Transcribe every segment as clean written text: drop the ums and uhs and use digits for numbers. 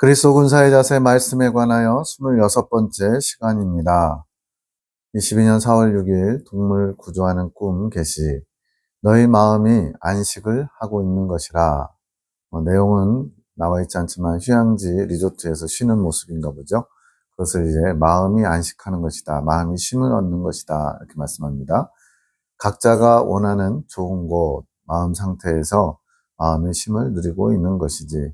그리스도 군사의 자세 말씀에 관하여 26번째 시간입니다. 22년 4월 6일 동물 구조하는 꿈 게시. 너희 마음이 안식을 하고 있는 것이라. 내용은 나와 있지 않지만 휴양지 리조트에서 쉬는 모습인가 보죠. 그것을 이제 마음이 안식하는 것이다. 마음이 쉼을 얻는 것이다. 이렇게 말씀합니다. 각자가 원하는 좋은 곳, 마음 상태에서 마음의 쉼을 누리고 있는 것이지.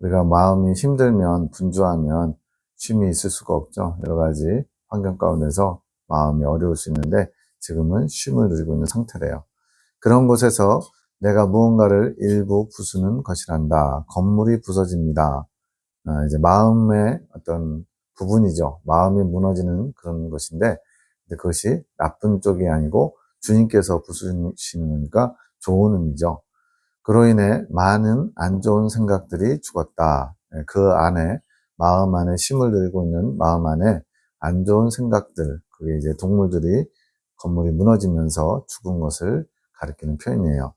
우리가 마음이 힘들면, 분주하면 쉼이 있을 수가 없죠. 여러 가지 환경 가운데서 마음이 어려울 수 있는데 지금은 쉼을 누리고 있는 상태래요. 그런 곳에서 내가 무언가를 일부 부수는 것이란다. 건물이 부서집니다. 이제 마음의 어떤 부분이죠. 마음이 무너지는 그런 것인데 그것이 나쁜 쪽이 아니고 주님께서 부수시니까 좋은 의미죠. 그로 인해 많은 안 좋은 생각들이 죽었다. 그 안에, 마음 안에 쉼을 들고 있는 마음 안에 안 좋은 생각들, 그게 이제 동물들이 건물이 무너지면서 죽은 것을 가리키는 표현이에요.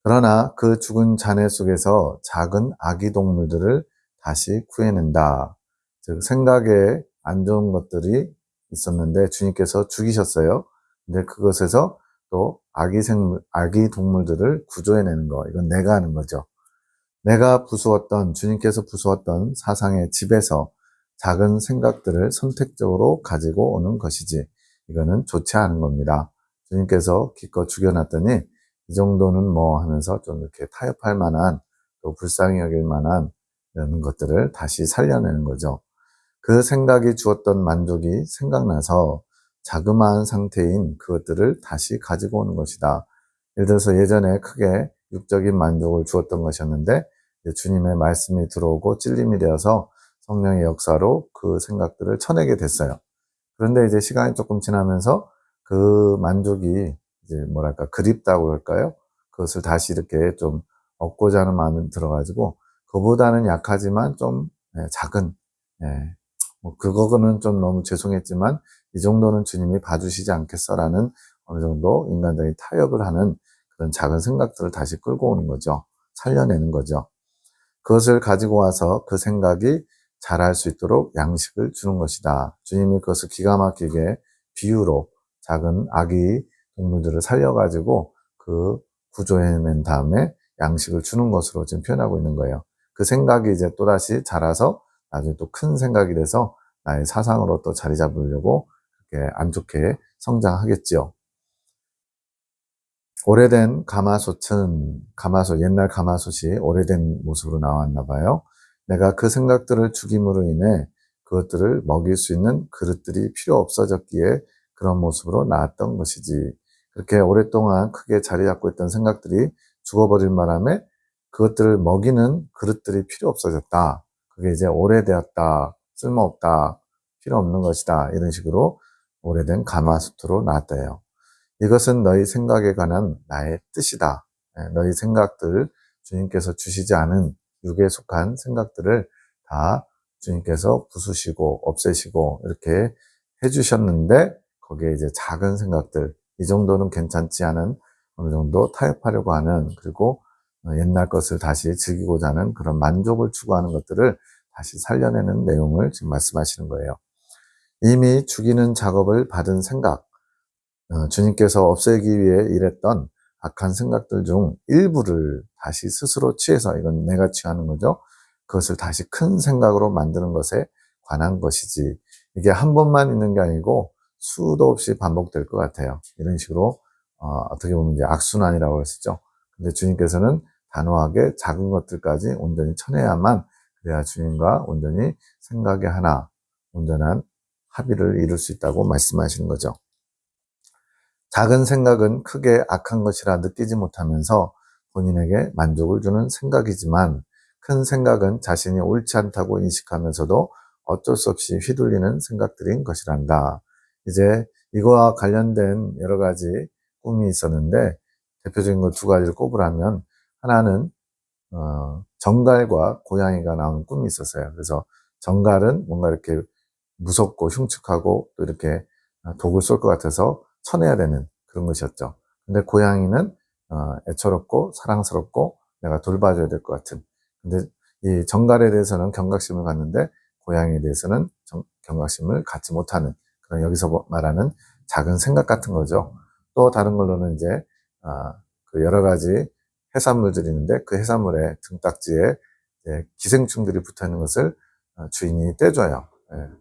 그러나 그 죽은 잔해 속에서 작은 아기 동물들을 다시 구해낸다. 즉, 생각에 안 좋은 것들이 있었는데 주님께서 죽이셨어요. 근데 그것에서 또 아기 동물들을 구조해내는 거. 이건 내가 하는 거죠. 내가 주님께서 부수었던 사상의 집에서 작은 생각들을 선택적으로 가지고 오는 것이지. 이거는 좋지 않은 겁니다. 주님께서 기껏 죽여놨더니 이 정도는 뭐 하면서 좀 이렇게 타협할 만한 또 불쌍히 여길 만한 이런 것들을 다시 살려내는 거죠. 그 생각이 주었던 만족이 생각나서 자그마한 상태인 그것들을 다시 가지고 오는 것이다. 예를 들어서 예전에 크게 육적인 만족을 주었던 것이었는데 주님의 말씀이 들어오고 찔림이 되어서 성령의 역사로 그 생각들을 쳐내게 됐어요. 그런데 이제 시간이 조금 지나면서 그 만족이 이제 뭐랄까 그립다고 할까요? 그것을 다시 이렇게 좀 얻고자 하는 마음이 들어가지고 그보다는 약하지만 좀 작은 뭐 그거는 좀 너무 죄송했지만 이 정도는 주님이 봐주시지 않겠어라는 어느 정도 인간적인 타협을 하는 그런 작은 생각들을 다시 끌고 오는 거죠. 살려내는 거죠. 그것을 가지고 와서 그 생각이 자랄 수 있도록 양식을 주는 것이다. 주님이 그것을 기가 막히게 비유로 작은 아기 동물들을 살려가지고 그 구조해낸 다음에 양식을 주는 것으로 지금 표현하고 있는 거예요. 그 생각이 이제 또다시 자라서 나중에 또 큰 생각이 돼서 나의 사상으로 또 자리 잡으려고 그렇게 안 좋게 성장하겠지요. 오래된 옛날 가마솥이 오래된 모습으로 나왔나 봐요. 내가 그 생각들을 죽임으로 인해 그것들을 먹일 수 있는 그릇들이 필요 없어졌기에 그런 모습으로 나왔던 것이지. 그렇게 오랫동안 크게 자리 잡고 있던 생각들이 죽어버린 바람에 그것들을 먹이는 그릇들이 필요 없어졌다. 그게 이제 오래되었다, 쓸모없다, 필요 없는 것이다. 이런 식으로 오래된 가마솥으로 나왔대요. 이것은 너희 생각에 관한 나의 뜻이다. 너희 생각들, 주님께서 주시지 않은 육에 속한 생각들을 다 주님께서 부수시고 없애시고 이렇게 해주셨는데 거기에 이제 작은 생각들, 이 정도는 괜찮지 않은 어느 정도 타협하려고 하는 그리고 옛날 것을 다시 즐기고자 하는 그런 만족을 추구하는 것들을 다시 살려내는 내용을 지금 말씀하시는 거예요. 이미 죽이는 작업을 받은 생각, 주님께서 없애기 위해 일했던 악한 생각들 중 일부를 다시 스스로 취해서 이건 내가 취하는 거죠. 그것을 다시 큰 생각으로 만드는 것에 관한 것이지. 이게 한 번만 있는 게 아니고 수도 없이 반복될 것 같아요. 이런 식으로 어떻게 보면 이제 악순환이라고 했었죠. 근데 주님께서는 단호하게 작은 것들까지 온전히 쳐내야만 그래야 주님과 온전히 생각의 하나, 온전한 합의를 이룰 수 있다고 말씀하시는 거죠. 작은 생각은 크게 악한 것이라 느끼지 못하면서 본인에게 만족을 주는 생각이지만 큰 생각은 자신이 옳지 않다고 인식하면서도 어쩔 수 없이 휘둘리는 생각들인 것이란다. 이제 이거와 관련된 여러 가지 꿈이 있었는데 대표적인 거 두 가지를 꼽으라면 하나는 정갈과 고양이가 나오는 꿈이 있었어요. 그래서 정갈은 뭔가 이렇게 무섭고 흉측하고 또 이렇게 독을 쏠 것 같아서 쳐내야 되는 그런 것이었죠. 근데 고양이는 애처롭고 사랑스럽고 내가 돌봐줘야 될 것 같은. 근데 이 정갈에 대해서는 경각심을 갖는데 고양이에 대해서는 경각심을 갖지 못하는 그런 여기서 말하는 작은 생각 같은 거죠. 또 다른 걸로는 이제 그 여러 가지 해산물들이 있는데 그 해산물의 등딱지에 기생충들이 붙어 있는 것을 주인이 떼줘요.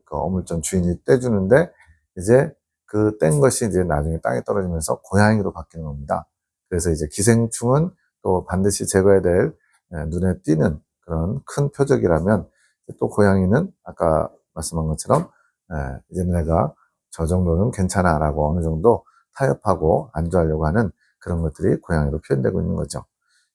그 어물전 주인이 떼주는데 이제 그 뗀 것이 이제 나중에 땅에 떨어지면서 고양이로 바뀌는 겁니다. 그래서 이제 기생충은 또 반드시 제거해야 될 눈에 띄는 그런 큰 표적이라면 또 고양이는 아까 말씀한 것처럼 이제 내가 저 정도는 괜찮아 라고 어느 정도 타협하고 안주하려고 하는 그런 것들이 고양이로 표현되고 있는 거죠.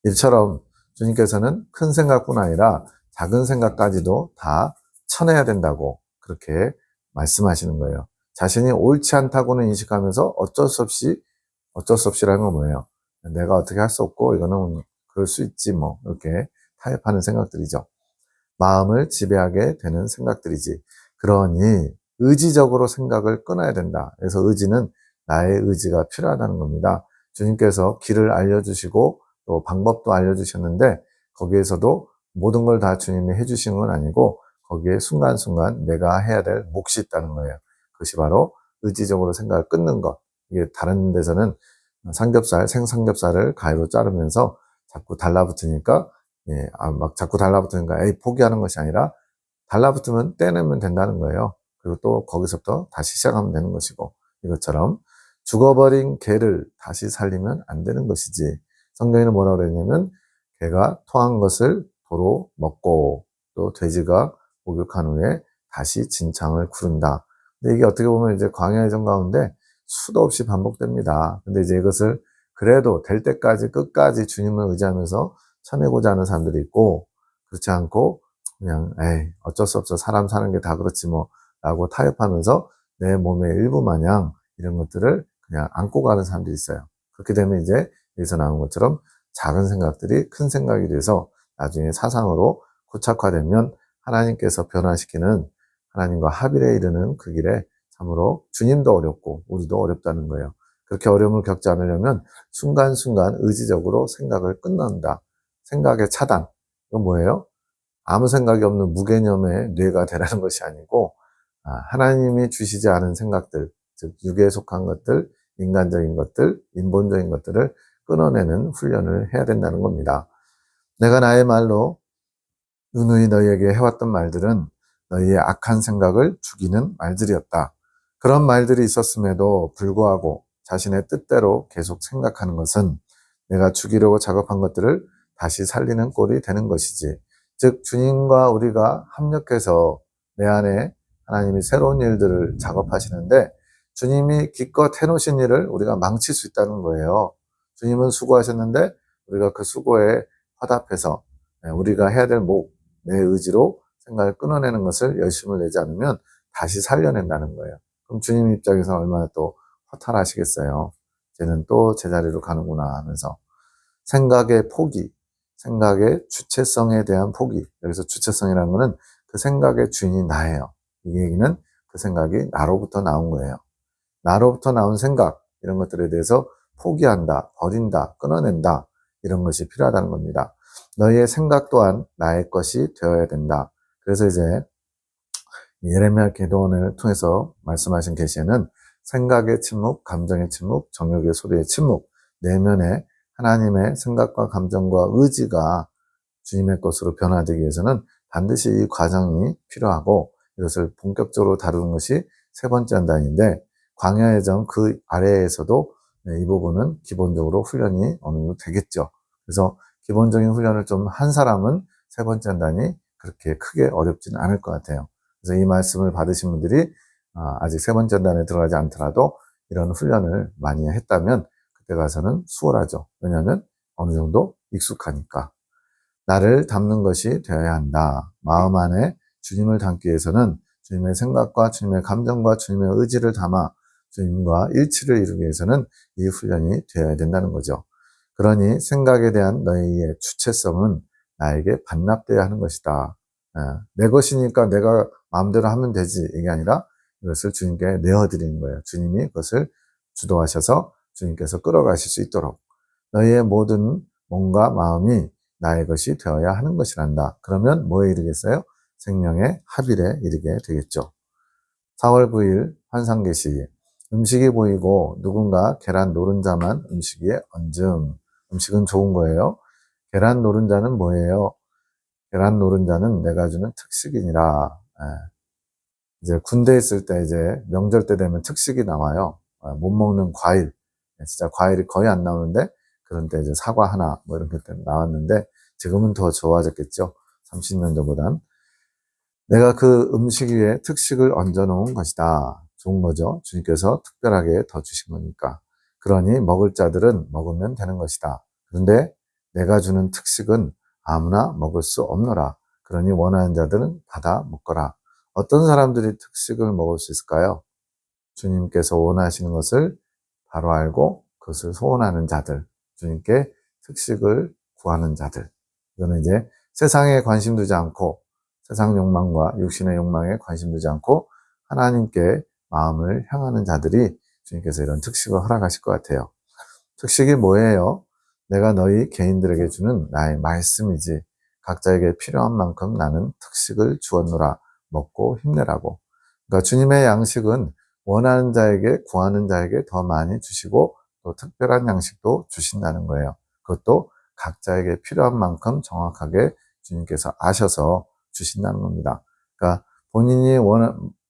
이처럼 주님께서는 큰 생각뿐 아니라 작은 생각까지도 다 쳐내야 된다고 그렇게 말씀하시는 거예요. 자신이 옳지 않다고는 인식하면서 어쩔 수 없이라는 건 뭐예요? 내가 어떻게 할 수 없고 이거는 그럴 수 있지 뭐 이렇게 타협하는 생각들이죠. 마음을 지배하게 되는 생각들이지. 그러니 의지적으로 생각을 끊어야 된다. 그래서 의지는 나의 의지가 필요하다는 겁니다. 주님께서 길을 알려주시고 또 방법도 알려주셨는데 거기에서도 모든 걸 다 주님이 해주시는 건 아니고 거기에 순간순간 내가 해야 될 몫이 있다는 거예요. 그것이 바로 의지적으로 생각을 끊는 것. 이게 다른 데서는 생삼겹살을 가위로 자르면서 자꾸 달라붙으니까 막 자꾸 달라붙으니까 포기하는 것이 아니라 달라붙으면 떼내면 된다는 거예요. 그리고 또 거기서부터 다시 시작하면 되는 것이고 이것처럼 죽어버린 개를 다시 살리면 안 되는 것이지. 성경에는 뭐라고 그랬냐면 개가 토한 것을 도로 먹고 또 돼지가 목욕한 후에 다시 진창을 구른다. 근데 이게 어떻게 보면 이제 광야의 정 가운데 수도 없이 반복됩니다. 근데 이제 이것을 그래도 될 때까지 끝까지 주님을 의지하면서 쳐내고자 하는 사람들이 있고 그렇지 않고 그냥 어쩔 수 없어 사람 사는 게 다 그렇지 뭐 라고 타협하면서 내 몸의 일부 마냥 이런 것들을 그냥 안고 가는 사람들이 있어요. 그렇게 되면 이제 여기서 나온 것처럼 작은 생각들이 큰 생각이 돼서 나중에 사상으로 고착화되면 하나님께서 변화시키는 하나님과 합일에 이르는 그 길에 참으로 주님도 어렵고 우리도 어렵다는 거예요. 그렇게 어려움을 겪지 않으려면 순간순간 의지적으로 생각을 끊는다. 생각의 차단. 이건 뭐예요? 아무 생각이 없는 무개념의 뇌가 되라는 것이 아니고 하나님이 주시지 않은 생각들, 즉 육에 속한 것들, 인간적인 것들, 인본적인 것들을 끊어내는 훈련을 해야 된다는 겁니다. 내가 나의 말로 누누이 너희에게 해왔던 말들은 너희의 악한 생각을 죽이는 말들이었다. 그런 말들이 있었음에도 불구하고 자신의 뜻대로 계속 생각하는 것은 내가 죽이려고 작업한 것들을 다시 살리는 꼴이 되는 것이지. 즉 주님과 우리가 합력해서 내 안에 하나님이 새로운 일들을 작업하시는데 주님이 기껏 해놓으신 일을 우리가 망칠 수 있다는 거예요. 주님은 수고하셨는데 우리가 그 수고에 화답해서 우리가 해야 될 목, 내 의지로 생각을 끊어내는 것을 열심을 내지 않으면 다시 살려낸다는 거예요. 그럼 주님 입장에서 얼마나 또 허탈하시겠어요. 쟤는 또 제자리로 가는구나 하면서 생각의 포기, 생각의 주체성에 대한 포기. 여기서 주체성이라는 것은 그 생각의 주인이 나예요. 이 얘기는 그 생각이 나로부터 나온 거예요. 나로부터 나온 생각 이런 것들에 대해서 포기한다, 버린다, 끊어낸다 이런 것이 필요하다는 겁니다. 너희의 생각 또한 나의 것이 되어야 된다. 그래서 이제 예레미야 기도원을 통해서 말씀하신 계시에는 생각의 침묵, 감정의 침묵, 정욕의 소리의 침묵, 내면에 하나님의 생각과 감정과 의지가 주님의 것으로 변화되기 위해서는 반드시 이 과정이 필요하고 이것을 본격적으로 다루는 것이 세 번째 한단인데 광야의 정 그 아래에서도 이 부분은 기본적으로 훈련이 어느 정도 되겠죠. 그래서 기본적인 훈련을 좀 한 사람은 세 번째 한단이 그렇게 크게 어렵지는 않을 것 같아요. 그래서 이 말씀을 받으신 분들이 아직 세 번째 한단에 들어가지 않더라도 이런 훈련을 많이 했다면 그때 가서는 수월하죠. 왜냐하면 어느 정도 익숙하니까. 나를 담는 것이 되어야 한다. 마음 안에 주님을 담기 위해서는 주님의 생각과 주님의 감정과 주님의 의지를 담아 주님과 일치를 이루기 위해서는 이 훈련이 되어야 된다는 거죠. 그러니 생각에 대한 너희의 주체성은 나에게 반납되어야 하는 것이다. 내 것이니까 내가 마음대로 하면 되지. 이게 아니라 이것을 주님께 내어드리는 거예요. 주님이 그것을 주도하셔서 주님께서 끌어가실 수 있도록 너희의 모든 몸과 마음이 나의 것이 되어야 하는 것이란다. 그러면 뭐에 이르겠어요? 생명의 합일에 이르게 되겠죠. 4월 9일 환상계시. 음식이 보이고 누군가 계란 노른자만 음식 위에 얹음. 음식은 좋은 거예요. 계란 노른자는 뭐예요? 계란 노른자는 내가 주는 특식이니라. 이제 군대 있을 때 이제 명절 때 되면 특식이 나와요. 못 먹는 과일. 진짜 과일이 거의 안 나오는데 그런 때 이제 사과 하나 뭐 이런 것 나왔는데 지금은 더 좋아졌겠죠. 30년 전보단. 내가 그 음식 위에 특식을 얹어 놓은 것이다. 좋은 거죠. 주님께서 특별하게 더 주신 거니까. 그러니 먹을 자들은 먹으면 되는 것이다. 그런데 내가 주는 특식은 아무나 먹을 수 없노라. 그러니 원하는 자들은 받아 먹거라. 어떤 사람들이 특식을 먹을 수 있을까요? 주님께서 원하시는 것을 바로 알고 그것을 소원하는 자들, 주님께 특식을 구하는 자들. 이거는 이제 세상에 관심 두지 않고 세상 욕망과 육신의 욕망에 관심 두지 않고 하나님께 마음을 향하는 자들이 주님께서 이런 특식을 허락하실 것 같아요. 특식이 뭐예요? 내가 너희 개인들에게 주는 나의 말씀이지. 각자에게 필요한 만큼 나는 특식을 주었노라. 먹고 힘내라고. 그러니까 주님의 양식은 원하는 자에게, 구하는 자에게 더 많이 주시고 또 특별한 양식도 주신다는 거예요. 그것도 각자에게 필요한 만큼 정확하게 주님께서 아셔서 주신다는 겁니다. 그러니까 본인이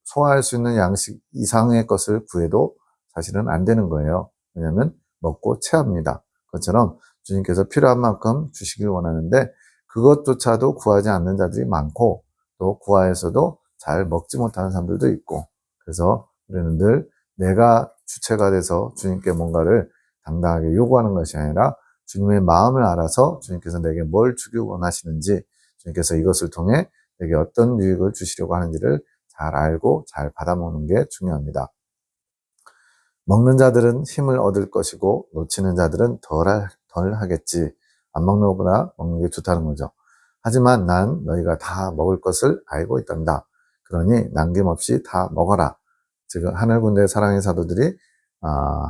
소화할 수 있는 양식 이상의 것을 구해도 사실은 안 되는 거예요. 왜냐하면 먹고 체합니다. 그것처럼 주님께서 필요한 만큼 주시길 원하는데 그것조차도 구하지 않는 자들이 많고 또 구하에서도 잘 먹지 못하는 사람들도 있고 그래서 우리는 늘 내가 주체가 돼서 주님께 뭔가를 당당하게 요구하는 것이 아니라 주님의 마음을 알아서 주님께서 내게 뭘 주길 원하시는지 주님께서 이것을 통해 내게 어떤 유익을 주시려고 하는지를 잘 알고 잘 받아먹는 게 중요합니다. 먹는 자들은 힘을 얻을 것이고 놓치는 자들은 덜 하겠지. 안 먹는 것보다 먹는 게 좋다는 거죠. 하지만 난 너희가 다 먹을 것을 알고 있단다. 그러니 남김없이 다 먹어라. 지금 하늘군대 사랑의 사도들이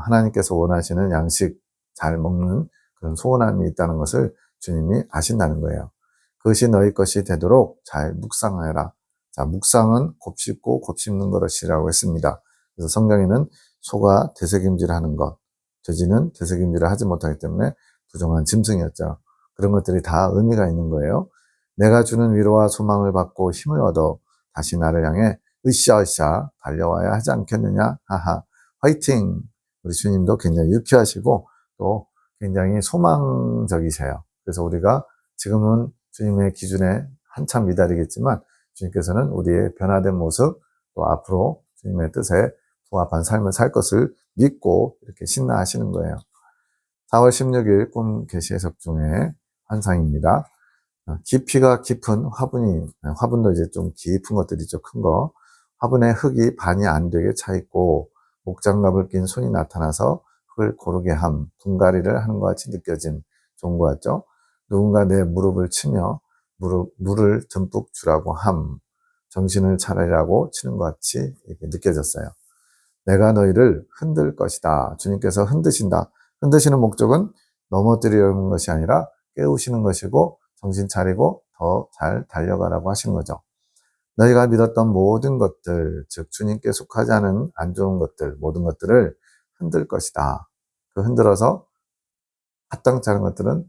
하나님께서 원하시는 양식 잘 먹는 그런 소원함이 있다는 것을 주님이 아신다는 거예요. 그것이 너희 것이 되도록 잘 묵상하여라. 자, 묵상은 곱씹고 곱씹는 것이라고 했습니다. 그래서 성경에는 소가 되새김질하는 것, 돼지는 되새김질을 하지 못하기 때문에 부정한 짐승이었죠. 그런 것들이 다 의미가 있는 거예요. 내가 주는 위로와 소망을 받고 힘을 얻어 다시 나를 향해 으쌰으쌰 달려와야 하지 않겠느냐? 하하, 화이팅! 우리 주님도 굉장히 유쾌하시고 또 굉장히 소망적이세요. 그래서 우리가 지금은 주님의 기준에 한참 미달이겠지만 주님께서는 우리의 변화된 모습 또 앞으로 주님의 뜻에 부합한 삶을 살 것을 믿고 이렇게 신나하시는 거예요. 4월 16일 꿈 계시 해석 중에 환상입니다. 깊이가 깊은 화분도 이제 좀 깊은 것들이죠. 큰 거. 화분에 흙이 반이 안 되게 차 있고 목장갑을 낀 손이 나타나서 흙을 고르게 분갈이를 하는 것 같이 느껴진 좋은 것 같죠. 누군가 내 무릎을 치며 물을 듬뿍 주라고 정신을 차리라고 치는 것 같이 이렇게 느껴졌어요. 내가 너희를 흔들 것이다. 주님께서 흔드신다. 흔드시는 목적은 넘어뜨리려는 것이 아니라 깨우시는 것이고 정신 차리고 더 잘 달려가라고 하시는 거죠. 너희가 믿었던 모든 것들, 즉 주님께 속하지 않은 안 좋은 것들, 모든 것들을 흔들 것이다. 그 흔들어서 합당치 않은 것들은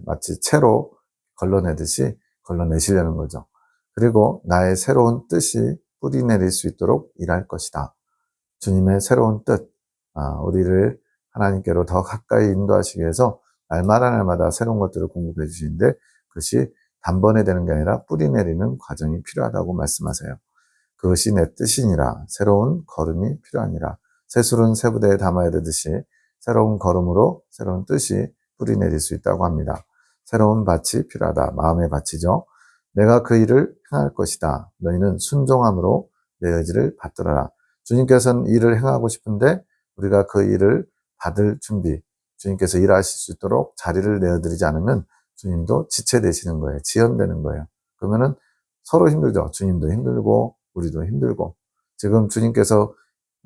마치 채로 걸러내듯이 걸러내시려는 거죠. 그리고 나의 새로운 뜻이 뿌리 내릴 수 있도록 일할 것이다. 주님의 새로운 뜻, 우리를 하나님께로 더 가까이 인도하시기 위해서 날마다 새로운 것들을 공급해 주시는데 그것이 단번에 되는 게 아니라 뿌리 내리는 과정이 필요하다고 말씀하세요. 그것이 내 뜻이니라. 새로운 걸음이 필요하니라. 새술은 새 부대에 담아야 되듯이 새로운 걸음으로 새로운 뜻이 뿌리 내릴 수 있다고 합니다. 새로운 밭이 필요하다. 마음의 밭이죠. 내가 그 일을 행할 것이다. 너희는 순종함으로 내 의지를 받들어라. 주님께서는 일을 행하고 싶은데 우리가 그 일을 받을 준비, 주님께서 일하실 수 있도록 자리를 내어드리지 않으면 주님도 지체되시는 거예요. 지연되는 거예요. 그러면은 서로 힘들죠. 주님도 힘들고 우리도 힘들고. 지금 주님께서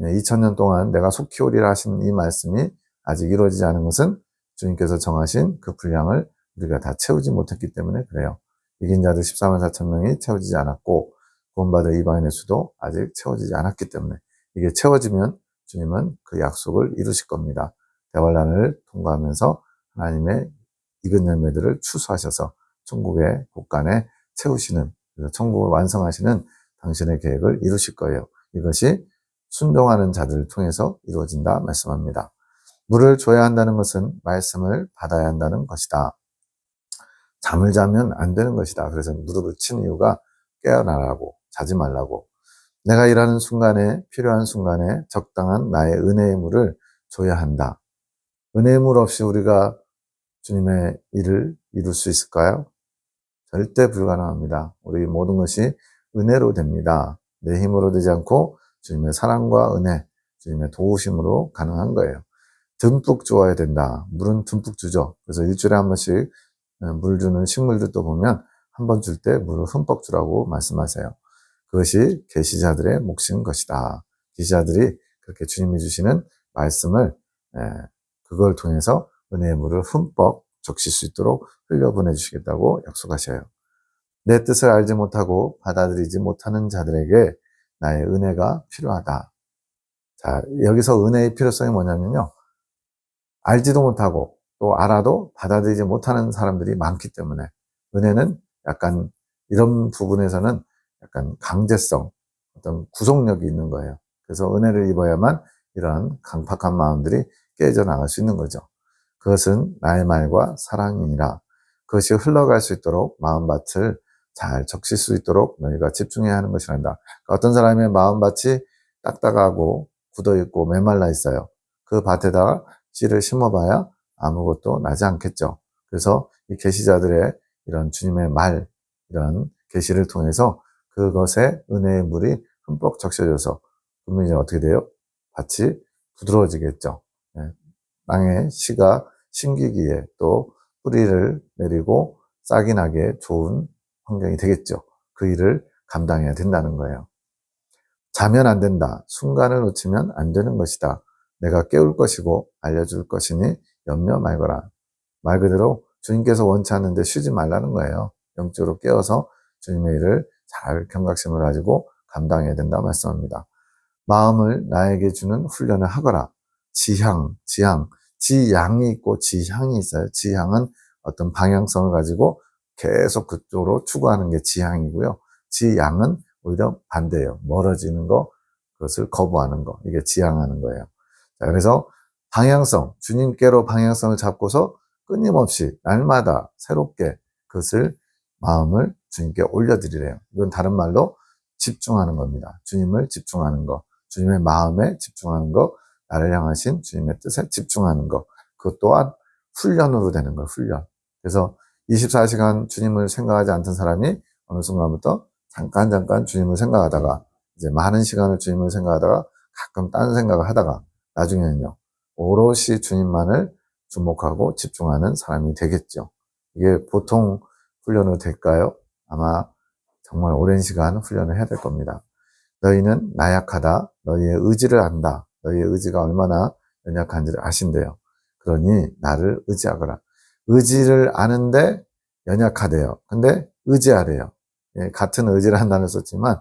2000년 동안 내가 속히 오리라 하신 이 말씀이 아직 이루어지지 않은 것은 주님께서 정하신 그 분량을 우리가 다 채우지 못했기 때문에 그래요. 이긴 자들 14만 4천 명이 채워지지 않았고 구원받을 이방인의 수도 아직 채워지지 않았기 때문에 이게 채워지면 주님은 그 약속을 이루실 겁니다. 대환란을 통과하면서 하나님의 익은 열매들을 추수하셔서 천국의 곳간에 채우시는, 그래서 천국을 완성하시는 당신의 계획을 이루실 거예요. 이것이 순종하는 자들을 통해서 이루어진다 말씀합니다. 물을 줘야 한다는 것은 말씀을 받아야 한다는 것이다. 잠을 자면 안 되는 것이다. 그래서 무릎을 친 이유가 깨어나라고, 자지 말라고. 내가 일하는 순간에, 필요한 순간에 적당한 나의 은혜의 물을 줘야 한다. 은혜의 물 없이 우리가 주님의 일을 이룰 수 있을까요? 절대 불가능합니다. 우리 모든 것이 은혜로 됩니다. 내 힘으로 되지 않고 주님의 사랑과 은혜, 주님의 도우심으로 가능한 거예요. 듬뿍 주어야 된다. 물은 듬뿍 주죠. 그래서 일주일에 한 번씩 물 주는 식물들도 보면 한 번 줄 때 물을 흠뻑 주라고 말씀하세요. 그것이 계시자들의 몫인 것이다. 계시자들이 그렇게 주님이 주시는 말씀을 그걸 통해서 은혜의 물을 흠뻑 적실 수 있도록 흘려보내 주시겠다고 약속하셔요. 내 뜻을 알지 못하고 받아들이지 못하는 자들에게 나의 은혜가 필요하다. 자, 여기서 은혜의 필요성이 뭐냐면요. 알지도 못하고 또 알아도 받아들이지 못하는 사람들이 많기 때문에 은혜는 약간 이런 부분에서는 약간 강제성, 어떤 구속력이 있는 거예요. 그래서 은혜를 입어야만 이러한 강팍한 마음들이 깨져나갈 수 있는 거죠. 그것은 나의 말과 사랑이니라. 그것이 흘러갈 수 있도록 마음밭을 잘 적실 수 있도록 너희가 집중해야 하는 것이란다. 어떤 사람의 마음밭이 딱딱하고 굳어있고 메말라 있어요. 그 밭에다가 씨를 심어봐야 아무것도 나지 않겠죠. 그래서 이 계시자들의 이런 주님의 말, 이런 계시를 통해서 그것에 은혜의 물이 흠뻑 적셔져서 그러면 이제 어떻게 돼요? 밭이 부드러워지겠죠. 땅에 씨가 심기기에 또 뿌리를 내리고 싹이 나게 좋은 환경이 되겠죠. 그 일을 감당해야 된다는 거예요. 자면 안 된다. 순간을 놓치면 안 되는 것이다. 내가 깨울 것이고 알려줄 것이니 염려 말거라. 말 그대로 주님께서 원치 않는데 쉬지 말라는 거예요. 영적으로 깨어서 주님의 일을 잘 경각심을 가지고 감당해야 된다 말씀합니다. 마음을 나에게 주는 훈련을 하거라. 지향이 있고 지향이 있어요. 지향은 어떤 방향성을 가지고 계속 그쪽으로 추구하는 게 지향이고요. 지양은 오히려 반대예요. 멀어지는 거, 그것을 거부하는 거. 이게 지향하는 거예요. 자, 그래서 방향성, 주님께로 방향성을 잡고서 끊임없이 날마다 새롭게 그것을 마음을 주님께 올려드리래요. 이건 다른 말로 집중하는 겁니다. 주님을 집중하는 거, 주님의 마음에 집중하는 거, 나를 향하신 주님의 뜻에 집중하는 거. 그것 또한 훈련으로 되는 거예요, 훈련. 그래서 24시간 주님을 생각하지 않던 사람이 어느 순간부터 잠깐 주님을 생각하다가 이제 많은 시간을 주님을 생각하다가 가끔 딴 생각을 하다가 나중에는요, 오롯이 주님만을 주목하고 집중하는 사람이 되겠죠. 이게 보통 훈련으로 될까요? 아마 정말 오랜 시간 훈련을 해야 될 겁니다. 너희는 나약하다. 너희의 의지를 안다. 너희의 의지가 얼마나 연약한지를 아신대요. 그러니 나를 의지하거라. 의지를 아는데 연약하대요. 근데 의지하래요. 예, 같은 의지를 한다는 썼지만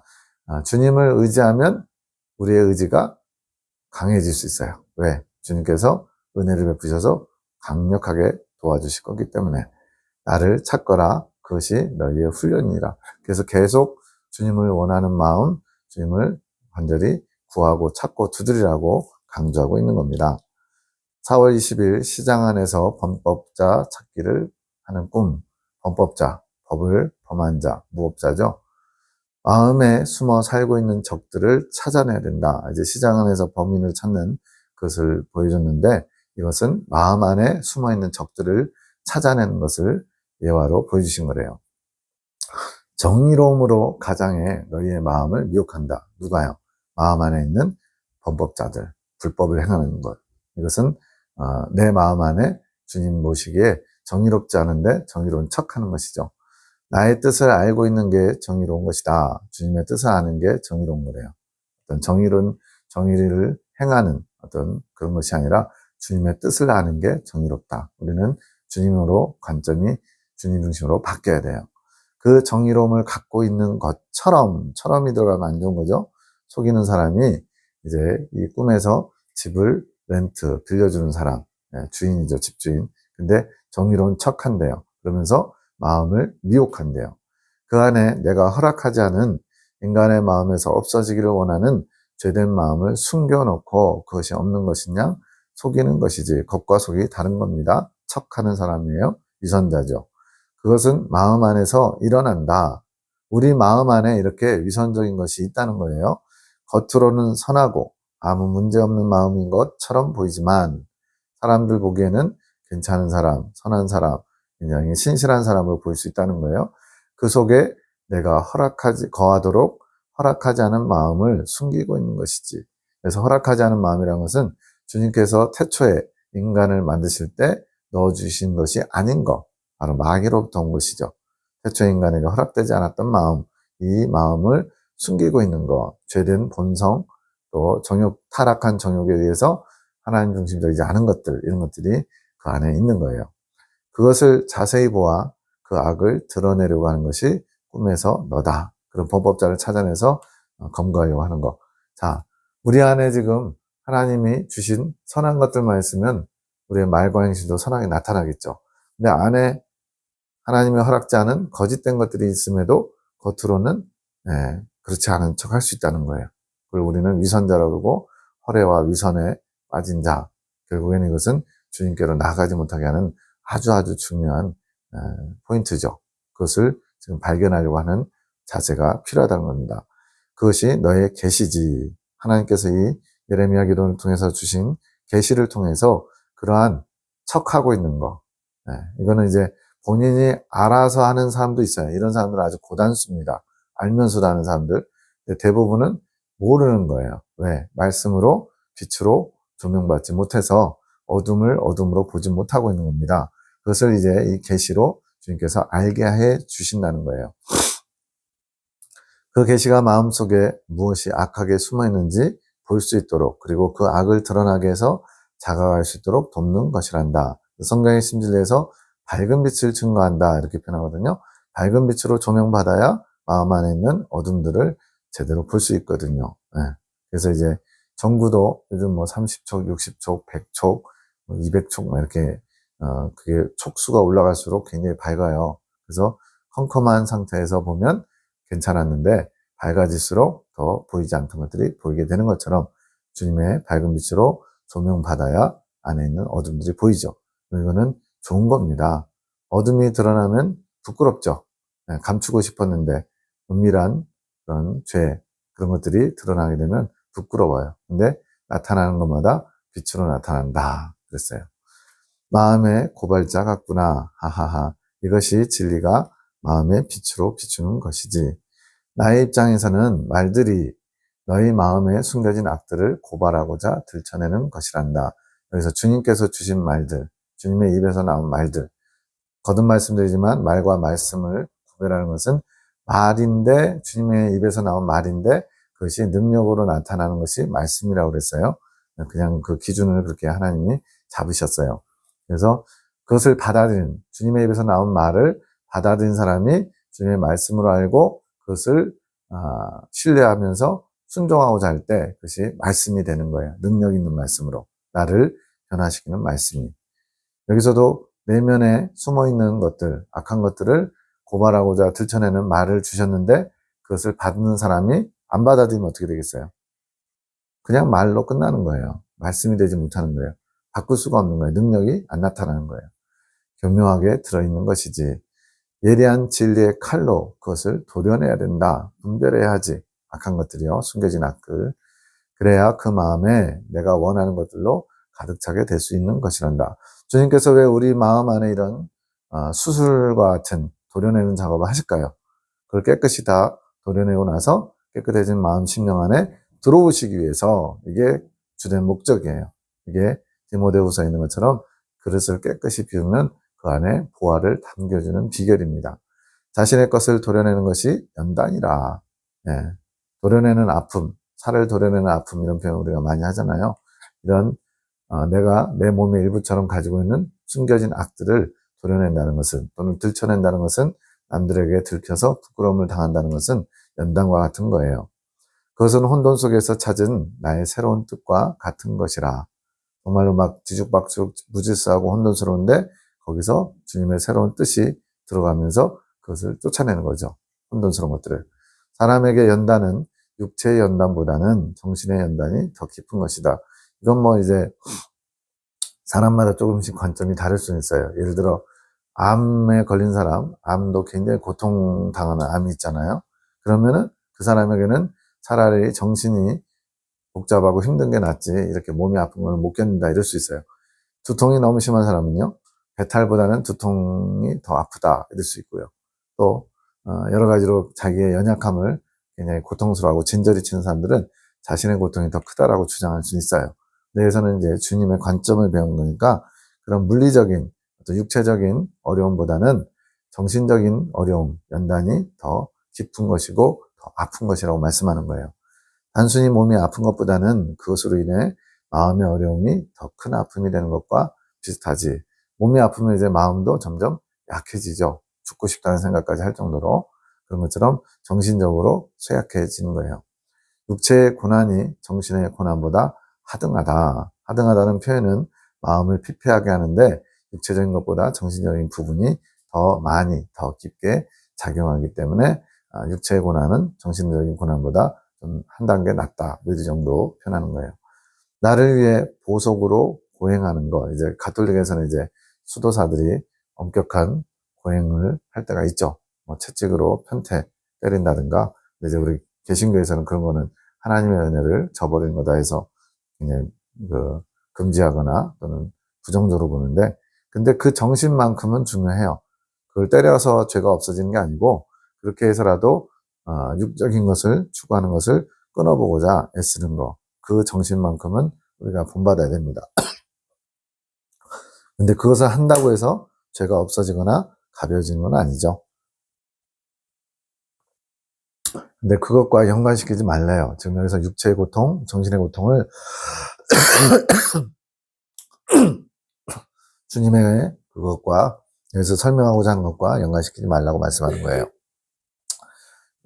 주님을 의지하면 우리의 의지가 강해질 수 있어요. 왜? 주님께서 은혜를 베푸셔서 강력하게 도와주실 거기 때문에 나를 찾거라. 그것이 너희의 훈련이라. 그래서 계속 주님을 원하는 마음, 주님을 간절히 구하고 찾고 두드리라고 강조하고 있는 겁니다. 4월 20일 시장 안에서 범법자 찾기를 하는 꿈. 범법자, 법을 범한 자, 무법자죠. 마음에 숨어 살고 있는 적들을 찾아내야 된다. 이제 시장 안에서 범인을 찾는 것을 보여줬는데 이것은 마음 안에 숨어 있는 적들을 찾아내는 것을 예화로 보여주신 거래요. 정의로움으로 가장해 너희의 마음을 미혹한다. 누가요? 마음 안에 있는 범법자들, 불법을 행하는 것. 이것은 내 마음 안에 주님 모시기에 정의롭지 않은데 정의로운 척하는 것이죠. 나의 뜻을 알고 있는 게 정의로운 것이다. 주님의 뜻을 아는 게 정의로운 거래요. 어떤 정의를 행하는 어떤 그런 것이 아니라 주님의 뜻을 아는 게 정의롭다. 우리는 주님으로 관점이 주님 중심으로 바뀌어야 돼요. 그 정의로움을 갖고 있는 것처럼이 들어가면 안 좋은 거죠. 속이는 사람이 이제 이 꿈에서 집을 렌트 빌려주는 사람, 주인이죠, 집주인. 근데 정의로운 척한대요. 그러면서 마음을 미혹한대요. 그 안에 내가 허락하지 않은 인간의 마음에서 없어지기를 원하는 죄된 마음을 숨겨놓고 그것이 없는 것이냐? 속이는 것이지. 겉과 속이 다른 겁니다. 척하는 사람이에요. 위선자죠. 그것은 마음 안에서 일어난다. 우리 마음 안에 이렇게 위선적인 것이 있다는 거예요. 겉으로는 선하고 아무 문제 없는 마음인 것처럼 보이지만 사람들 보기에는 괜찮은 사람, 선한 사람, 굉장히 신실한 사람으로 보일 수 있다는 거예요. 그 속에 내가 거하도록 허락하지 않은 마음을 숨기고 있는 것이지. 그래서 허락하지 않은 마음이라는 것은 주님께서 태초에 인간을 만드실 때 넣어주신 것이 아닌 것, 바로 마귀로부터 온 것이죠. 태초 인간에게 허락되지 않았던 마음, 이 마음을 숨기고 있는 것, 죄된 본성, 또 타락한 정욕에 의해서 하나님 중심적이지 않은 것들, 이런 것들이 그 안에 있는 거예요. 그것을 자세히 보아 그 악을 드러내려고 하는 것이 꿈에서 너다. 그런 범법자를 찾아내서 검거하려고 하는 거. 자, 우리 안에 지금 하나님이 주신 선한 것들만 있으면 우리의 말과 행실도 선하게 나타나겠죠. 근데 안에 하나님의 허락지 않은 거짓된 것들이 있음에도 겉으로는 그렇지 않은 척 할 수 있다는 거예요. 그리고 우리는 위선자라고 그러고 허례와 위선에 빠진 자. 결국에는 이것은 주님께로 나아가지 못하게 하는 아주 중요한 포인트죠. 그것을 지금 발견하려고 하는 자세가 필요하다는 겁니다. 그것이 너의 계시지. 하나님께서 이 예레미야 기도를 통해서 주신 계시를 통해서 그러한 척하고 있는 거. 이거는 이제 본인이 알아서 하는 사람도 있어요. 이런 사람들은 아주 고단수입니다. 알면서도 하는 사람들. 대부분은 모르는 거예요. 왜? 말씀으로 빛으로 조명받지 못해서 어둠을 어둠으로 보지 못하고 있는 겁니다. 그것을 이제 이 계시로 주님께서 알게 해 주신다는 거예요. 그 계시가 마음속에 무엇이 악하게 숨어 있는지 볼 수 있도록, 그리고 그 악을 드러나게 해서 자각할 수 있도록 돕는 것이란다. 성경의 심진리에서 밝은 빛을 증거한다, 이렇게 표현하거든요. 밝은 빛으로 조명받아야 마음 안에 있는 어둠들을 제대로 볼 수 있거든요. 그래서 이제 전구도 요즘 뭐 30촉, 60촉, 100촉, 200촉 이렇게 그게 촉수가 올라갈수록 굉장히 밝아요. 그래서 컴컴한 상태에서 보면 괜찮았는데 밝아질수록 더 보이지 않던 것들이 보이게 되는 것처럼 주님의 밝은 빛으로 조명받아야 안에 있는 어둠들이 보이죠. 이거는 좋은 겁니다. 어둠이 드러나면 부끄럽죠. 감추고 싶었는데 은밀한 그런 죄, 그런 것들이 드러나게 되면 부끄러워요. 근데 나타나는 것마다 빛으로 나타난다 그랬어요. 마음의 고발자 같구나. 하하하. 이것이 진리가 마음의 빛으로 비추는 것이지. 나의 입장에서는 말들이 너희 마음에 숨겨진 악들을 고발하고자 들춰내는 것이란다. 여기서 주님께서 주신 말들, 주님의 입에서 나온 말들, 거듭 말씀드리지만 말과 말씀을 구별하는 것은 말인데, 주님의 입에서 나온 말인데 그것이 능력으로 나타나는 것이 말씀이라고 그랬어요. 그냥 그 기준을 그렇게 하나님이 잡으셨어요. 그래서 그것을 받아들인, 주님의 입에서 나온 말을 받아들인 사람이 주님의 말씀으로 알고 그것을 신뢰하면서 순종하고자 할 때 그것이 말씀이 되는 거예요. 능력 있는 말씀으로 나를 변화시키는 말씀이. 여기서도 내면에 숨어있는 것들, 악한 것들을 고발하고자 들춰내는 말을 주셨는데 그것을 받는 사람이 안 받아들이면 어떻게 되겠어요? 그냥 말로 끝나는 거예요. 말씀이 되지 못하는 거예요. 바꿀 수가 없는 거예요. 능력이 안 나타나는 거예요. 교묘하게 들어있는 것이지. 예리한 진리의 칼로 그것을 도려내야 된다. 분별해야 하지. 악한 것들이요. 숨겨진 악들. 그래야 그 마음에 내가 원하는 것들로 가득 차게 될 수 있는 것이란다. 주님께서 왜 우리 마음 안에 이런 수술과 같은 도려내는 작업을 하실까요? 그걸 깨끗이 다 도려내고 나서 깨끗해진 마음 심령 안에 들어오시기 위해서, 이게 주된 목적이에요. 이게 디모데후서에 있는 것처럼 그릇을 깨끗이 비우면 그 안에 보화를 담겨주는 비결입니다. 자신의 것을 도려내는 것이 연단이라. 도려내는 아픔, 살을 도려내는 아픔, 이런 표현 우리가 많이 하잖아요. 이런 내가 내 몸의 일부처럼 가지고 있는 숨겨진 악들을 도려낸다는 것은, 또는 들춰낸다는 것은 남들에게 들켜서 부끄러움을 당한다는 것은 연단과 같은 거예요. 그것은 혼돈 속에서 찾은 나의 새로운 뜻과 같은 것이라. 정말로 막 뒤죽박죽 무질서하고 혼돈스러운데 거기서 주님의 새로운 뜻이 들어가면서 그것을 쫓아내는 거죠. 혼돈스러운 것들을. 사람에게 연단은 육체의 연단보다는 정신의 연단이 더 깊은 것이다. 이건 뭐 이제 사람마다 조금씩 관점이 다를 수는 있어요. 예를 들어 암에 걸린 사람, 암도 굉장히 고통당하는 암이 있잖아요. 그러면은 그 사람에게는 차라리 정신이 복잡하고 힘든 게 낫지 이렇게 몸이 아픈 걸 못 견딘다 이럴 수 있어요. 두통이 너무 심한 사람은요, 배탈보다는 두통이 더 아프다 이럴 수 있고요. 또 여러 가지로 자기의 연약함을 굉장히 고통스러워하고 진저리 치는 사람들은 자신의 고통이 더 크다라고 주장할 수 있어요. 여기서는 이제 주님의 관점을 배운 거니까 그런 물리적인 또 육체적인 어려움보다는 정신적인 어려움, 연단이 더 깊은 것이고 더 아픈 것이라고 말씀하는 거예요. 단순히 몸이 아픈 것보다는 그것으로 인해 마음의 어려움이 더 큰 아픔이 되는 것과 비슷하지. 몸이 아프면 이제 마음도 점점 약해지죠. 죽고 싶다는 생각까지 할 정도로. 그런 것처럼 정신적으로 쇠약해지는 거예요. 육체의 고난이 정신의 고난보다 하등하다. 하등하다는 표현은 마음을 피폐하게 하는데 육체적인 것보다 정신적인 부분이 더 많이, 더 깊게 작용하기 때문에 육체의 고난은 정신적인 고난보다 좀 한 단계 낫다. 이 정도 표현하는 거예요. 나를 위해 보속으로 고행하는 거. 이제 가톨릭에서는 이제 수도사들이 엄격한 고행을 할 때가 있죠. 뭐 채찍으로 편태 때린다든가. 근데 이제 우리 개신교에서는 그런 거는 하나님의 은혜를 저버리는 거다 해서 그냥 금지하거나 또는 부정적으로 보는데, 근데 그 정신만큼은 중요해요. 그걸 때려서 죄가 없어지는 게 아니고 그렇게 해서라도 육적인 것을 추구하는 것을 끊어보고자 애쓰는 거, 그 정신만큼은 우리가 본받아야 됩니다. 근데 그것을 한다고 해서 죄가 없어지거나 가벼워지는 건 아니죠. 근데 그것과 연관시키지 말래요. 지금 여기서 육체의 고통, 정신의 고통을 주님의 그것과 여기서 설명하고자 하는 것과 연관시키지 말라고 말씀하는 거예요.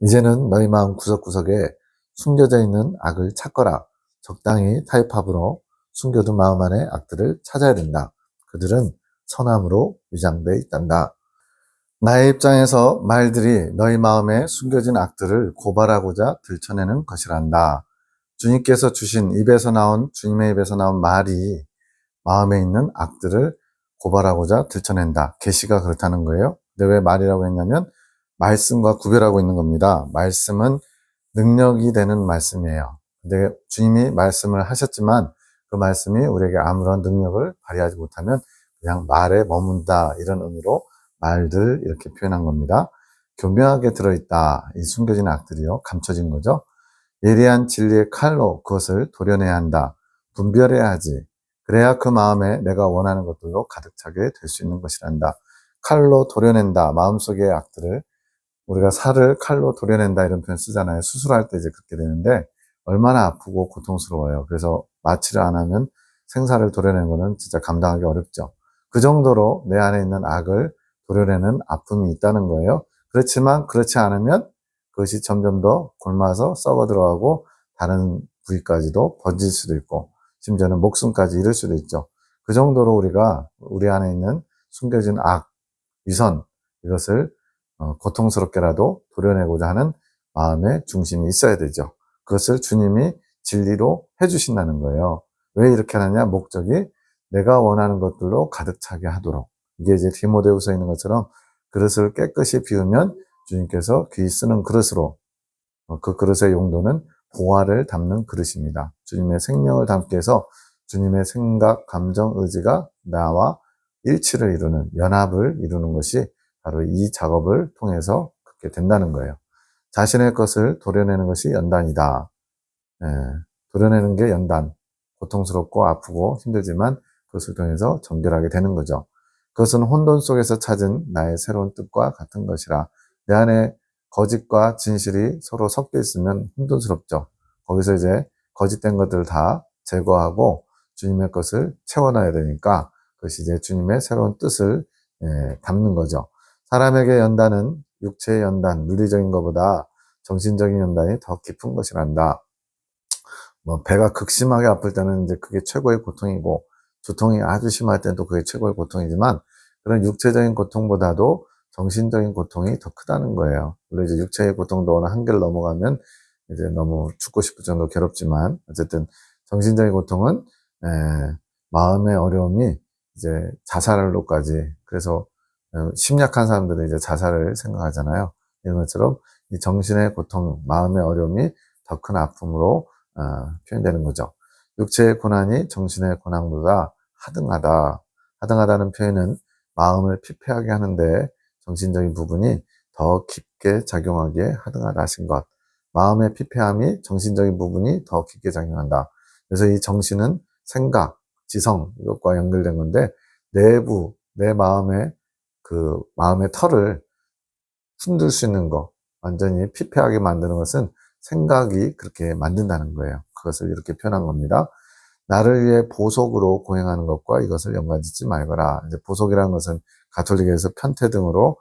이제는 너희 마음 구석구석에 숨겨져 있는 악을 찾거라. 적당히 타협합으로 숨겨둔 마음 안에 악들을 찾아야 된다. 그들은 선함으로 위장되어 있단다. 나의 입장에서 말들이 너희 마음에 숨겨진 악들을 고발하고자 들춰내는 것이란다. 주님께서 주신 주님의 입에서 나온 말이 마음에 있는 악들을 고발하고자 들춰낸다. 계시가 그렇다는 거예요. 근데 왜 말이라고 했냐면 말씀과 구별하고 있는 겁니다. 말씀은 능력이 되는 말씀이에요. 근데 주님이 말씀을 하셨지만 그 말씀이 우리에게 아무런 능력을 발휘하지 못하면 그냥 말에 머문다, 이런 의미로 말들 이렇게 표현한 겁니다. 교묘하게 들어있다. 이 숨겨진 악들이요, 감춰진 거죠. 예리한 진리의 칼로 그것을 도려내야 한다. 분별해야 하지. 그래야 그 마음에 내가 원하는 것들로 가득 차게 될 수 있는 것이란다. 칼로 도려낸다. 마음속의 악들을, 우리가 살을 칼로 도려낸다 이런 표현 쓰잖아요. 수술할 때 이제 그렇게 되는데 얼마나 아프고 고통스러워요. 그래서 마취를 안 하면 생사를 도려내는 거는 진짜 감당하기 어렵죠. 그 정도로 내 안에 있는 악을 도려내는 아픔이 있다는 거예요. 그렇지만 그렇지 않으면 그것이 점점 더 곪아서 썩어 들어가고 다른 부위까지도 번질 수도 있고 심지어는 목숨까지 잃을 수도 있죠. 그 정도로 우리가 우리 안에 있는 숨겨진 악, 위선, 이것을 고통스럽게라도 도려내고자 하는 마음의 중심이 있어야 되죠. 그것을 주님이 진리로 해주신다는 거예요. 왜 이렇게 하느냐? 목적이 내가 원하는 것들로 가득 차게 하도록. 이게 이제 디모데후서에 있는 것처럼 그릇을 깨끗이 비우면 주님께서 귀히 쓰는 그릇으로, 그 그릇의 용도는 보화를 담는 그릇입니다. 주님의 생명을 담기 위해서 주님의 생각, 감정, 의지가 나와 일치를 이루는, 연합을 이루는 것이 바로 이 작업을 통해서 그렇게 된다는 거예요. 자신의 것을 도려내는 것이 연단이다. 예, 도려내는 게 연단. 고통스럽고 아프고 힘들지만 그것을 통해서 정결하게 되는 거죠. 그것은 혼돈 속에서 찾은 나의 새로운 뜻과 같은 것이라. 내 안에 거짓과 진실이 서로 섞여 있으면 혼돈스럽죠. 거기서 이제 거짓된 것들을 다 제거하고 주님의 것을 채워놔야 되니까 그것이 이제 주님의 새로운 뜻을 담는 거죠. 사람에게 연단은 육체의 연단, 물리적인 것보다 정신적인 연단이 더 깊은 것이란다. 뭐 배가 극심하게 아플 때는 이제 그게 최고의 고통이고, 두통이 아주 심할 때는 또 그게 최고의 고통이지만, 그런 육체적인 고통보다도 정신적인 고통이 더 크다는 거예요. 물론 이제 육체의 고통도 어느 한계를 넘어가면 이제 너무 죽고 싶을 정도로 괴롭지만, 어쨌든 정신적인 고통은 마음의 어려움이 이제 자살로까지, 그래서 심약한 사람들은 이제 자살을 생각하잖아요. 이런 것처럼 이 정신의 고통, 마음의 어려움이 더 큰 아픔으로 표현되는 거죠. 육체의 고난이 정신의 고난보다 하등하다. 하등하다는 표현은 마음을 피폐하게 하는데 정신적인 부분이 더 깊게 작용하기에 하등하다 하신 것. 마음의 피폐함이 정신적인 부분이 더 깊게 작용한다. 그래서 이 정신은 생각, 지성, 이것과 연결된 건데, 내부, 내 마음의 그 마음의 털을 흔들 수 있는 거, 완전히 피폐하게 만드는 것은 생각이 그렇게 만든다는 거예요. 그것을 이렇게 표현한 겁니다. 나를 위해 보속으로 고행하는 것과 이것을 연관짓지 말거라. 이제 보속이라는 것은 가톨릭에서 편태 등으로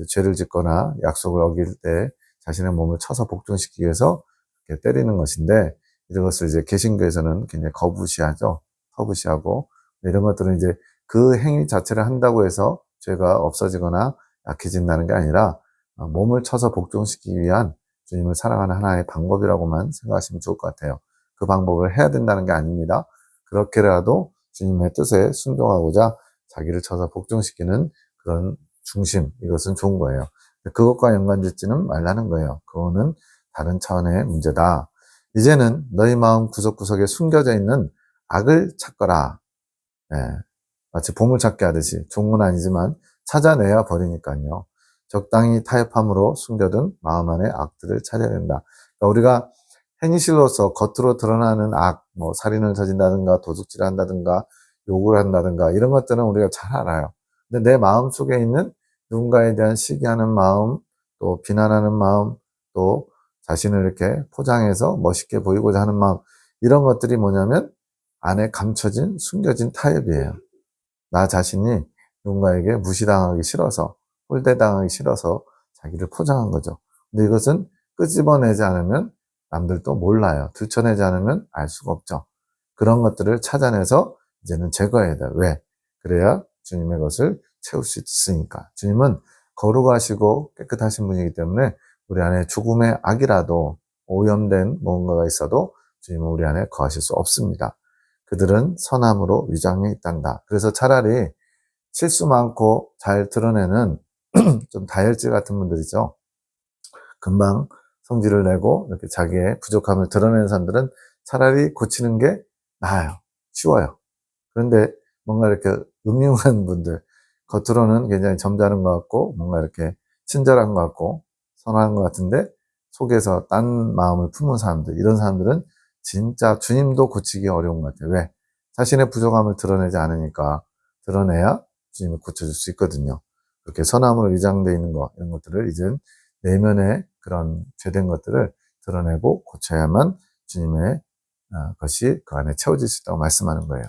죄를 짓거나 약속을 어길 때 자신의 몸을 쳐서 복종시키기 위해서 이렇게 때리는 것인데, 이것을 이제 개신교에서는 굉장히 거부시하죠. 거부시하고, 이런 것들은 이제 그 행위 자체를 한다고 해서 죄가 없어지거나 약해진다는 게 아니라 몸을 쳐서 복종시키기 위한 주님을 사랑하는 하나의 방법이라고만 생각하시면 좋을 것 같아요. 그 방법을 해야 된다는 게 아닙니다. 그렇게라도 주님의 뜻에 순종하고자 자기를 쳐서 복종시키는 그런 중심, 이것은 좋은 거예요. 그것과 연관짓지는 말라는 거예요. 그거는 다른 차원의 문제다. 이제는 너희 마음 구석구석에 숨겨져 있는 악을 찾거라. 예, 마치 보물찾기 하듯이, 종은 아니지만 찾아내야 버리니까요. 적당히 타협함으로 숨겨둔 마음 안의 악들을 찾아야 된다. 그러니까 우리가 행실로서 겉으로 드러나는 악, 뭐 살인을 저진다든가 도둑질을 한다든가 욕을 한다든가 이런 것들은 우리가 잘 알아요. 근데 내 마음 속에 있는 누군가에 대한 시기하는 마음, 또 비난하는 마음, 또 자신을 이렇게 포장해서 멋있게 보이고자 하는 마음, 이런 것들이 뭐냐면 안에 감춰진 숨겨진 타협이에요. 나 자신이 누군가에게 무시당하기 싫어서, 홀대당하기 싫어서 자기를 포장한 거죠. 근데 이것은 끄집어내지 않으면 남들도 몰라요. 들춰내지 않으면 알 수가 없죠. 그런 것들을 찾아내서 이제는 제거해야 돼요. 왜? 그래야 주님의 것을 채울 수 있으니까. 주님은 거룩하시고 깨끗하신 분이기 때문에 우리 안에 조금의 악이라도, 오염된 뭔가가 있어도 주님은 우리 안에 거하실 수 없습니다. 그들은 선함으로 위장해 있단다. 그래서 차라리 실수 많고 잘 드러내는 좀 다혈질 같은 분들이죠. 금방 성질을 내고 이렇게 자기의 부족함을 드러내는 사람들은 차라리 고치는 게 나아요. 쉬워요. 그런데 뭔가 이렇게 음흉한 분들, 겉으로는 굉장히 점잖은 것 같고 뭔가 이렇게 친절한 것 같고 선한 것 같은데 속에서 딴 마음을 품은 사람들, 이런 사람들은 진짜 주님도 고치기 어려운 것 같아요. 왜? 자신의 부족함을 드러내지 않으니까. 드러내야 주님이 고쳐줄 수 있거든요. 그렇게 선함으로 위장되어 있는 것, 이런 것들을 이제 내면의 그런 죄된 것들을 드러내고 고쳐야만 주님의 것이 그 안에 채워질 수 있다고 말씀하는 거예요.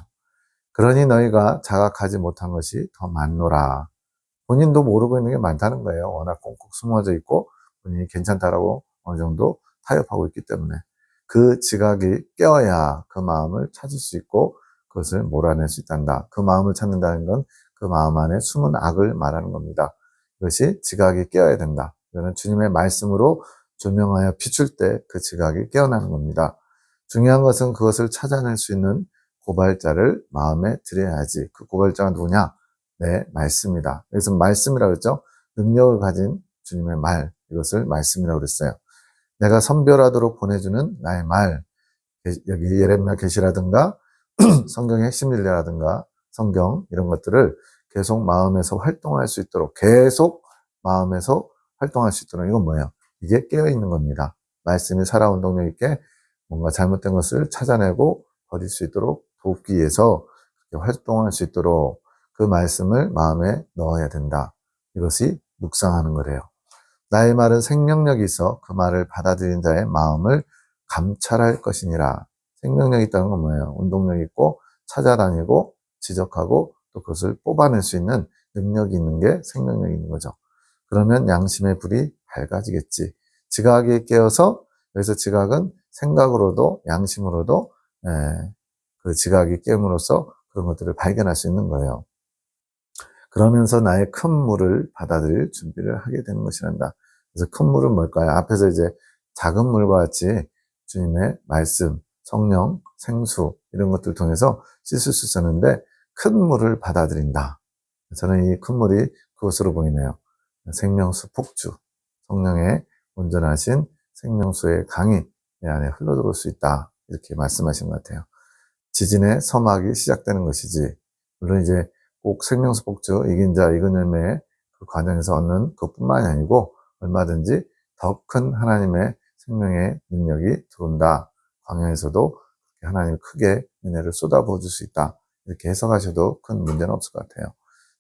그러니 너희가 자각하지 못한 것이 더 많노라. 본인도 모르고 있는 게 많다는 거예요. 워낙 꽁꽁 숨어져 있고 본인이 괜찮다라고 어느 정도 타협하고 있기 때문에. 그 지각이 깨어야 그 마음을 찾을 수 있고 그것을 몰아낼 수 있단다. 그 마음을 찾는다는 건 그 마음 안에 숨은 악을 말하는 겁니다. 그것이 지각이 깨어야 된다. 이거는 주님의 말씀으로 조명하여 비출 때 그 지각이 깨어나는 겁니다. 중요한 것은 그것을 찾아낼 수 있는 고발자를 마음에 들여야지. 그 고발자가 누구냐? 네, 말씀이다. 여기서 말씀이라고 했죠? 능력을 가진 주님의 말, 이것을 말씀이라고 그랬어요. 내가 선별하도록 보내주는 나의 말, 여기 예레미야 계시라든가 성경의 핵심 진리라든가 성경 이런 것들을 계속 마음에서 활동할 수 있도록, 계속 마음에서 활동할 수 있도록, 이건 뭐예요? 이게 깨어있는 겁니다. 말씀이 살아온 동력 있게 뭔가 잘못된 것을 찾아내고 버릴 수 있도록 돕기 위해서 활동할 수 있도록 그 말씀을 마음에 넣어야 된다. 이것이 묵상하는 거래요. 나의 말은 생명력이 있어 그 말을 받아들인 자의 마음을 감찰할 것이니라. 생명력이 있다는 건 뭐예요? 운동력 있고 찾아다니고 지적하고 또 그것을 뽑아낼 수 있는 능력이 있는 게 생명력이 있는 거죠. 그러면 양심의 불이 밝아지겠지. 지각이 깨어서 여기서 지각은 생각으로도 양심으로도 그 지각이 깨움으로써 그런 것들을 발견할 수 있는 거예요. 그러면서 나의 큰 물을 받아들일 준비를 하게 되는 것이란다. 그래서 큰 물은 뭘까요? 앞에서 이제 작은 물과 같이 주님의 말씀, 성령, 생수 이런 것들을 통해서 씻을 수 있었는데 큰 물을 받아들인다. 저는 이 큰 물이 그것으로 보이네요. 생명수 폭주, 성령의 온전하신 생명수의 강이 내 안에 흘러들어올 수 있다. 이렇게 말씀하신 것 같아요. 지진의 서막이 시작되는 것이지. 물론 이제 꼭 생명수 폭주, 이긴 자, 이근 열매의 그 과정에서 얻는 그것뿐만이 아니고 얼마든지 더 큰 하나님의 생명의 능력이 들어온다. 광야에서도 하나님 크게 은혜를 쏟아부어 줄 수 있다. 이렇게 해석하셔도 큰 문제는 없을 것 같아요.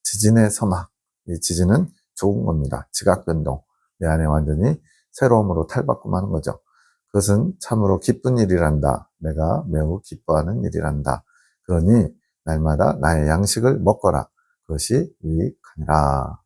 지진의 서막, 이 지진은 좋은 겁니다. 지각 변동, 내 안에 완전히 새로움으로 탈바꿈하는 거죠. 그것은 참으로 기쁜 일이란다. 내가 매우 기뻐하는 일이란다. 그러니 날마다 나의 양식을 먹거라. 그것이 유익하니라.